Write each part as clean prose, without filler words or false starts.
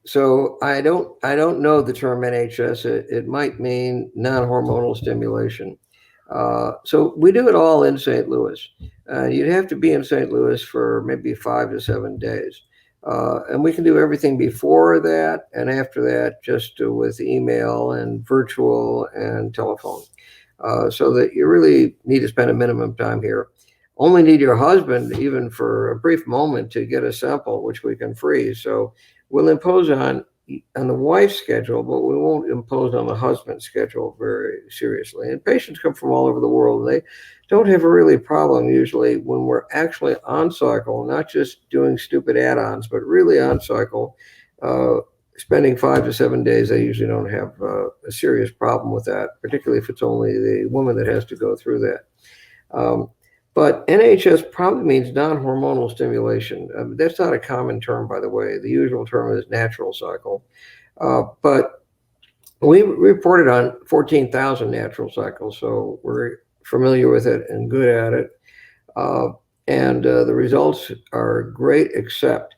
So I don't know the term NHS. It might mean non-hormonal stimulation. So we do it all in St. Louis. You'd have to be in St. Louis for maybe 5 to 7 days. And we can do everything before that and after that just with email and virtual and telephone. So that you really need to spend a minimum time here. Only need your husband, even for a brief moment, to get a sample, which we can freeze. So we'll impose on the wife's schedule, but we won't impose on the husband's schedule very seriously. And patients come from all over the world. They don't have a really problem usually when we're actually on cycle, not just doing stupid add-ons, but really on cycle. Uh, Spending 5 to 7 days, they usually don't have a serious problem with that, particularly if it's only the woman that has to go through that. But NHS probably means non-hormonal stimulation. That's not a common term, by the way. The usual term is natural cycle. But we reported on 14,000 natural cycles, so we're familiar with it and good at it. Uh, and the results are great, except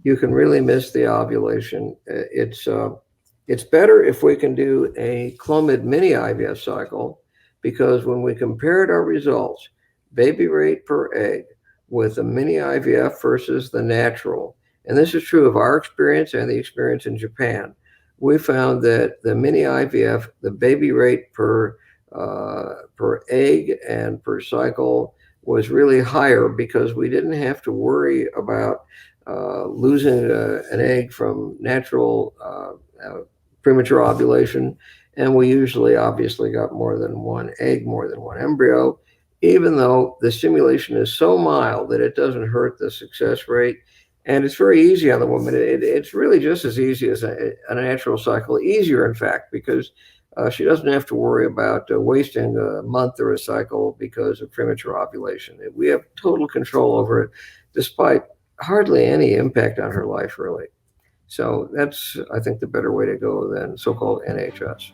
you can really miss the ovulation. It's better if we can do a Clomid mini IVF cycle, because when we compared our results, baby rate per egg, with the mini IVF versus the natural, and this is true of our experience and the experience in Japan, we found that the mini IVF, the baby rate per egg and per cycle was really higher, because we didn't have to worry about losing an egg from natural premature ovulation. And we usually obviously got more than one egg, more than one embryo, even though the stimulation is so mild that it doesn't hurt the success rate. And it's very easy on the woman. It's really just as easy as a natural cycle, easier, in fact, because she doesn't have to worry about wasting a month or a cycle because of premature ovulation. We have total control over it, despite hardly any impact on her life, really. So that's, I think, the better way to go than so-called NHS.